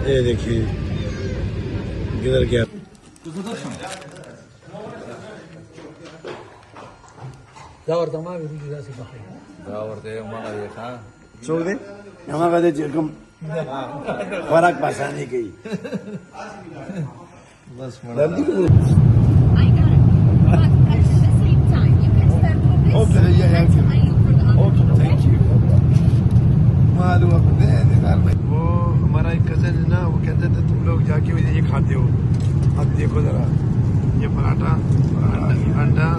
ये देखिए किधर गया। छोड़ दे हमारा कहते चिरकम फराक पासानी गई बस वो हमारा एक कजन है ना, वो कहते थे तुम लोग जाके ये खाते हो, अब देखो जरा ये पराठा अंडा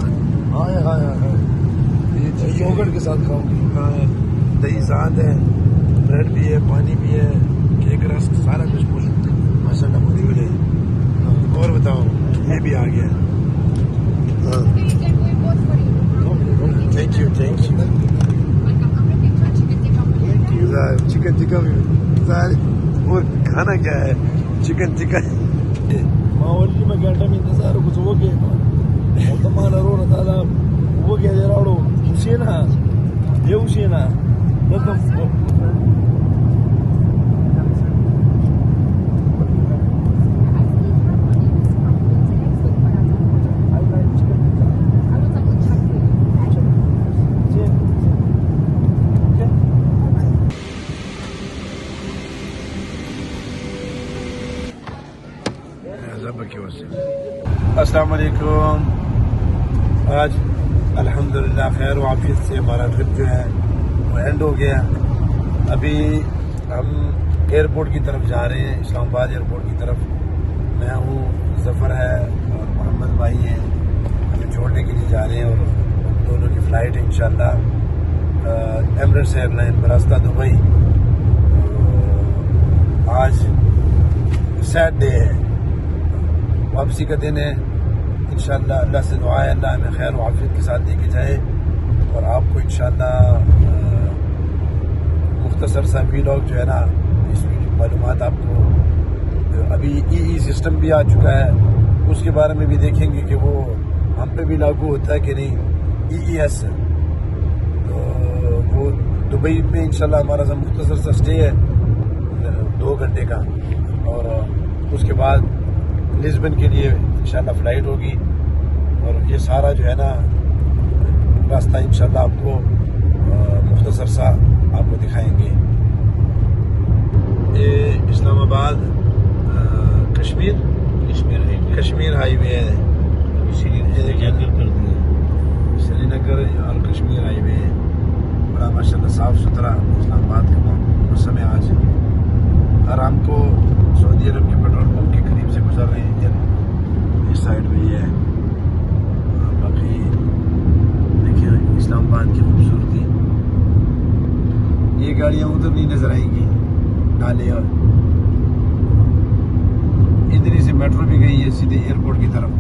ये योगर्ट के साथ खाओगे। हाँ दही साथ है, ब्रेड भी है, पानी भी है, केक रस्क सारा कुछ मौजूद है माशाल्लाह पूरी मिले। और बताओ ये भी आ गया। थैंक यू चिकन टिक्का भी सारे। और खाना क्या है? चिकन टिक्का। मावली में गंटा में इंतजार कुछ हो गया तो माना रो रहा था वो क्या दे रहा हुसैन ये हुसैन अस्सलाम वालेकुम। आज अल्हम्दुलिल्लाह खैर व आफियत से हमारा ट्रिप जो है वो एंड हो गया। अभी हम एयरपोर्ट की तरफ जा रहे हैं, इस्लामाबाद एयरपोर्ट की तरफ। मैं हूँ, ज़फ़र है और मोहम्मद भाई हैं, हमें छोड़ने के लिए जा रहे हैं। और दोनों की फ़्लाइट है इंशाअल्लाह एमिरेट्स एयरलाइन बरास्ता दुबई। आज सैड डे है, वापसी का दिन है। इंशाअल्लाह अल्लाह से दुआ है अल्लाह हमें खैर वाफियत के साथ लेके जाए और आपको इंशाअल्लाह मुख्तसर सा वीलॉग जो है ना, इसकी मालूमात आपको अभी ई सिस्टम भी आ चुका है, उसके बारे में भी देखेंगे कि वो हम पे भी लागू होता है कि नहीं। EES तो वो दुबई में इंशाअल्लाह हमारा सा मुख्तसर सा स्टे है 2 घंटे का, और उसके बाद लिस्बन के लिए इंशाल्लाह फ़्लाइट होगी। और ये सारा जो है ना रास्ता इंशाल्लाह आपको मुख्तसर सा आपको दिखाएंगे। ये इस्लामाबाद कश्मीर हाईवे है, श्रीनगर और कश्मीर हाईवे है। बड़ा माशाल्लाह साफ़ सुथरा इस्लामाबाद का मौसम है आज। और हमको सऊदी अरब के पेट्रोल पंप के करीब से गुजर रहे हैं, इस साइड में ये है। बाकी देखिए इस्लामाबाद की खूबसूरती। ये गाड़ियाँ उधर नहीं नजर आएंगी नाले, और इधर ही से मेट्रो भी गई है सीधे एयरपोर्ट की तरफ।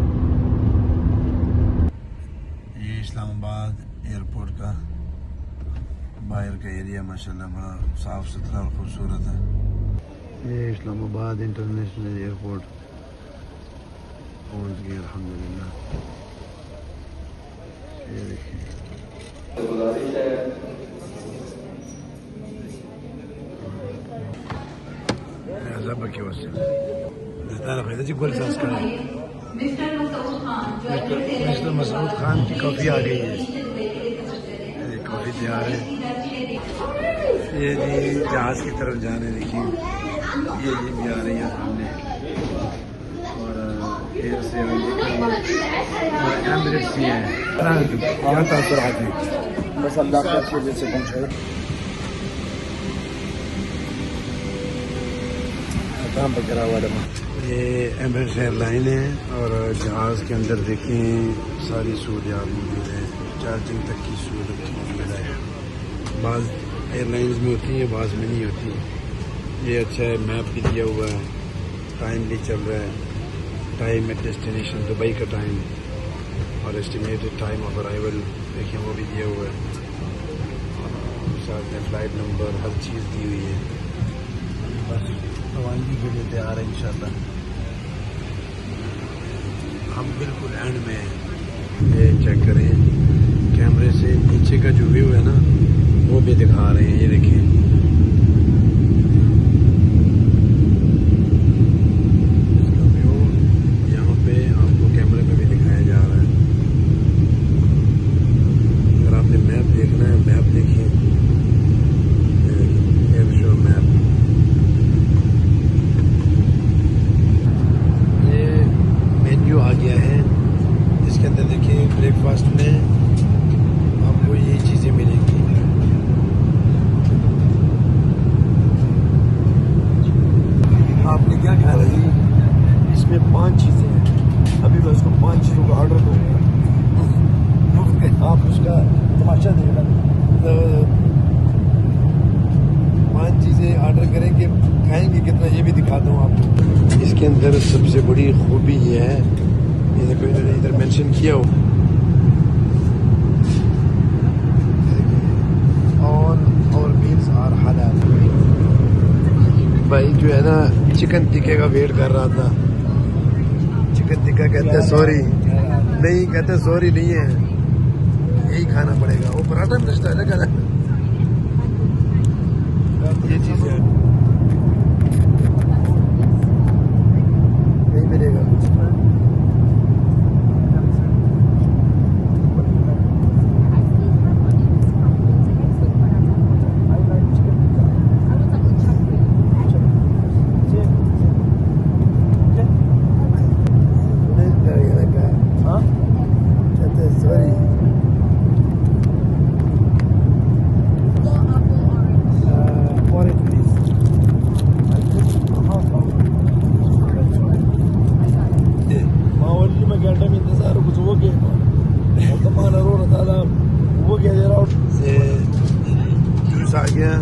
ये इस्लामाबाद एयरपोर्ट का बाहर का एरिया माशाल्लाह बड़ा साफ सुथरा और खूबसूरत है। ये इस्लामाबाद इंटरनेशनल एयरपोर्ट पहुंच गए अल्हम्दुलिल्लाह। ये देखिए की वजह मिस्टर मसूद खान की कॉफ़ी आ गई है, कॉफ़ी तैयार है। ये जी जहाज़ की तरफ जाने देखिए, ये जी भी आ रही है सामने, और एयर से एमिरेट्स भी है। यहाँ तासर आते हैं बस अल्लाह का अच्छे से पहुँचाए। ये एमिरेट्स एयरलाइन है और जहाज़ के अंदर देखें सारी सहूलियात मौजूद है, चार्जिंग तक की सहूलत मौजूद है। बाज़ एयरलाइंस में होती है, बाज़ में नहीं होती। ये अच्छा है, मैप भी दिया हुआ है, टाइम भी चल रहा है, टाइम एट डेस्टिनेशन दुबई का टाइम और एस्टिमेटेड टाइम ऑफ अराइवल देखिए वो भी दिया हुआ है, और साथ में फ़्लाइट नंबर हर चीज़ दी हुई है। बस रवानगी के लिए तैयार है इंशाल्लाह। हम बिल्कुल एंड में हैं। ये चेक करें कैमरे से नीचे का जो व्यू है ना वो भी दिखा रहे हैं, ये देखिए 5 चीज़ें हैं, अभी मैं उसको 5 चीज़ों का ऑर्डर दूँगा। आप उसका तमाशा देखना। 5 चीज़ें ऑर्डर करेंगे, खाएंगे कितना ये भी दिखा दूँ आपको। इसके अंदर सबसे बड़ी खूबी ये है, ये देखो इन्होंने इधर मेंशन किया हो, और मील्स आर हलाल। भाई जो है ना चिकन टिक्के का वेट कर रहा था। चिकन टिक्का कहते हैं सॉरी नहीं, कहते सॉरी नहीं है, यही खाना पड़ेगा। वो पराठा में है ना खाना, ये चीज़ है नहीं मिलेगा। जूस आ गया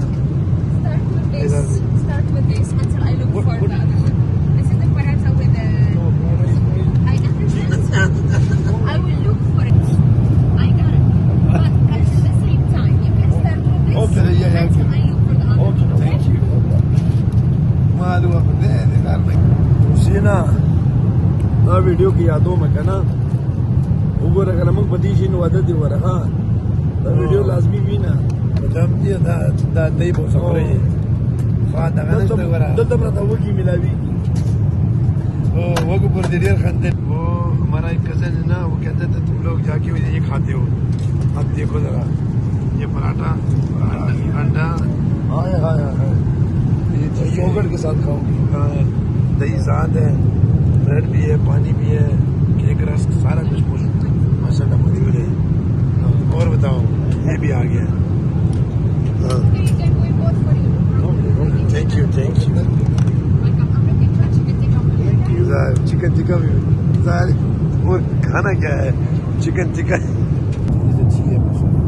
इधर। Start with this until I look for the other one. This is the paratha with the. I understand. I will look for it. I got it. But at the same time, you can start with this Okay, yeah, until I look for the other one. Okay, thank you. मालूम है उसी ना video की यादों में कहना वो रखना मग बदीशी वादा दी वर हाँ वीडियो लाजमी भी ना मतलब ये दा दही बहुत सब रही है फाद दाना तो वरा दल दबरा था वो की मिलावी वो को पर देर खाते वो हमारा एक कजन है ना, वो कहते थे तुम लोग जाके ये खाते हो, अब देखो जरा ये पराठा अंडा हाँ हाँ हाँ योगर्ट के साथ खाओगे। दही साथ है, ब्रेड भी है, पानी भी है, केक रस्क सारा कुछ माशाल्लाह मौजूद है। और बताओ ये भी आ गया। Okay, you can do it both for you. Thank you Welcome. I'm looking for chicken tikka. Chicken tikka भी सारे। और खाना क्या है? चिकन टिक्का अच्छी है माशाल्लाह।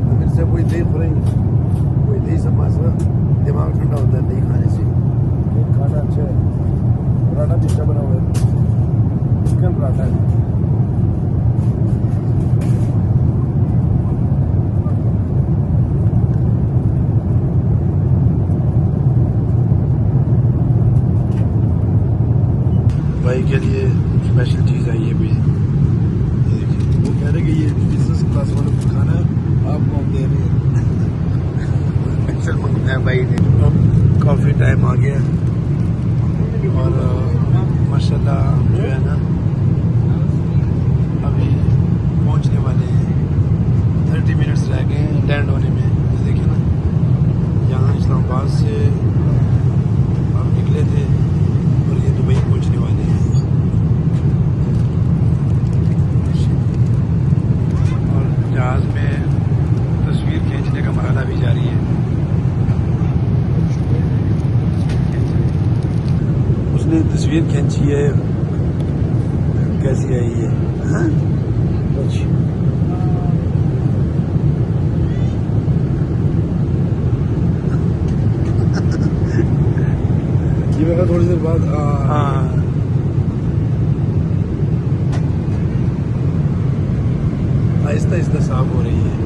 मेरे से कोई दही खुराई, कोई दही से मासा दिमाग ठंडा होता है दही खाने से। खाना अच्छा है, पराठा भी अच्छा बना हुआ है, चिकन पराठा है। भाई के लिए स्पेशल चीज़ आई है भी, वो कह रहे कि ये बिजनेस क्लास वालों को खाना है, आपको हम दे रहे हैं। स्पेशल मंगवाया भाई ने। अब काफ़ी टाइम आ गया और माशाल्लाह जो है ना अभी पहुंचने वाले हैं, 30 मिनट्स रह गए हैं लैंड होने में। देखिए ना यहाँ इस्लामाबाद से हम निकले थे और ये दुबई पहुंचने वाले हैं। और जहाज़ में तस्वीर खींचने का मरहला भी जारी है। उसने तस्वीर खींची है, कैसी आई है? हाँ? ये मेरा थोड़ी देर बाद हाँ आहिस्ता आहिस्ता साफ हो रही है।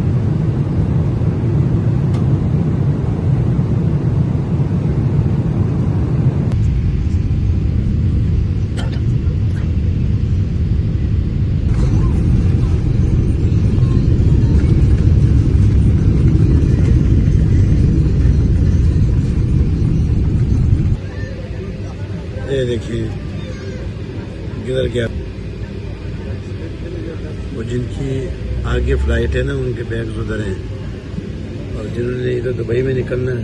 ये देखिए किधर गया, वो जिनकी आगे फ्लाइट है ना उनके बैग्स उधर हैं, और जिन्होंने इधर दुबई में निकलना है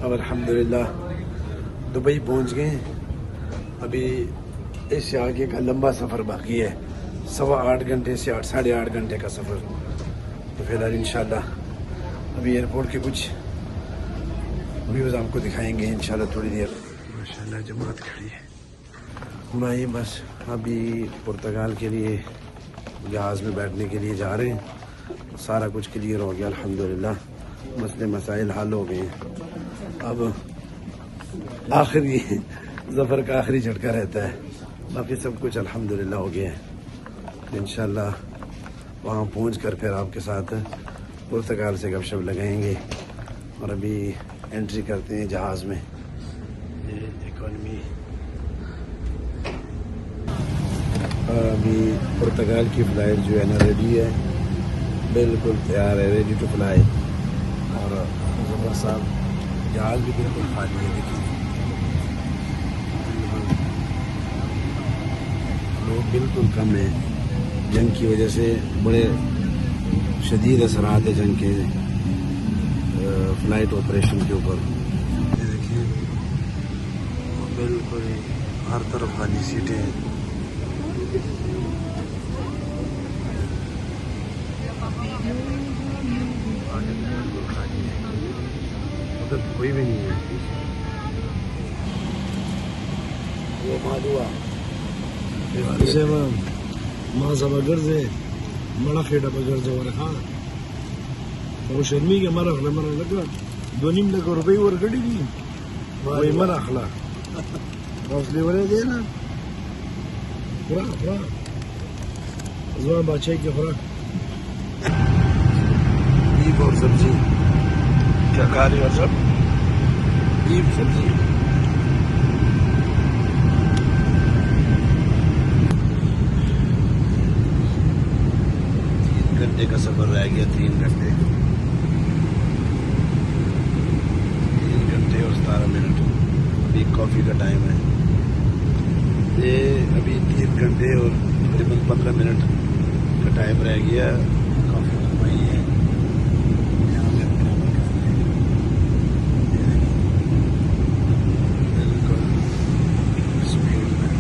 अब अल्हम्दुलिल्लाह दुबई पहुंच गए। अभी इससे आगे का लंबा सफ़र बाकी है, 8.25 घंटे से 8-8.5 घंटे का सफ़र। तो फिलहाल इंशाल्लाह अभी एयरपोर्ट के कुछ व्यूज़ आपको दिखाएंगे इंशाल्लाह थोड़ी देर। माशाल्लाह जमात खड़ी है भाई। बस अभी पुर्तगाल के लिए जहाज़ में बैठने के लिए जा रहे हैं। सारा कुछ क्लियर हो गया अल्हम्दुलिल्लाह, मसले मसाइल हल हो गए हैं। अब आखिरी ज़फ़र का आखिरी झटका रहता है, बाकी सब कुछ अल्हम्दुलिल्लाह हो गया है। इंशाल्लाह वहाँ पहुँच कर फिर आपके साथ पुर्तगाल से गपशप लगाएंगे। और अभी एंट्री करते हैं जहाज़ में। ये इकोनॉमी और अभी पुर्तगाल की फ़्लाइट जो है ना रेडी है, बिल्कुल तैयार है, रेडी टू फ्लाई। और ज़फ़र साहब जहाज़ भी बिल्कुल खाली है, देखिए लोग बिल्कुल कम हैं। जंग की वजह से बड़े शदीद असरात है जंग के फ़्लाइट ऑपरेशन के ऊपर। ये देखिए बिल्कुल हर तरफ खाली सीटें हैं। उधर कोई भी नहीं है। वो मालूआ माँ सब गर्जे मड़ा खेड़ा पर गर्जे और हाँ वो शर्मी के मरा लगा 2.5 लाख रुपए और गड़ी दी वही मरा खला हौसले वाले दे ना पूरा जुआ बादशाह के खुरा ईब और सब्जी क्या खा रही हो सब? ईब सब्जी 3 घंटे का सफर रह गया। 3 घंटे और 17 मिनट। अभी कॉफ़ी का टाइम है। ये अभी 3 घंटे और तकरीबन 15 मिनट का टाइम रह गया। कॉफ़ी बनवाई है यहाँ पे बिल्कुल स्पीड में।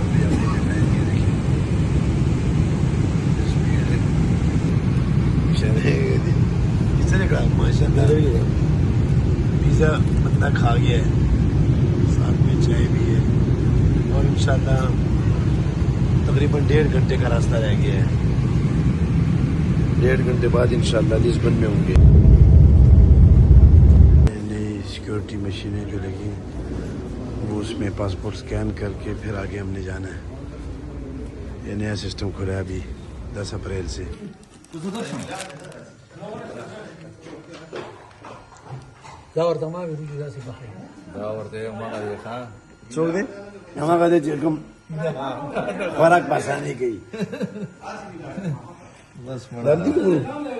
अभी अभी दिखाएंगे, देखिए स्पीड है। किसने कहा माशाल्लाह पिज़्ज़ा बंदा खा गया है, साथ में चाय भी है। और इंशाल्लाह तकरीबन 1.5 घंटे का रास्ता रह गया है। 1.5 घंटे बाद इंशाल्लाह लिस्बन में होंगे। नई सिक्योरिटी मशीनें जो लगी वो उसमें पासपोर्ट स्कैन करके फिर आगे हमने जाना है। ये नया सिस्टम खुला है अभी 10 अप्रैल से। छोड़ दे हमारा फर्क पासा नहीं गई बस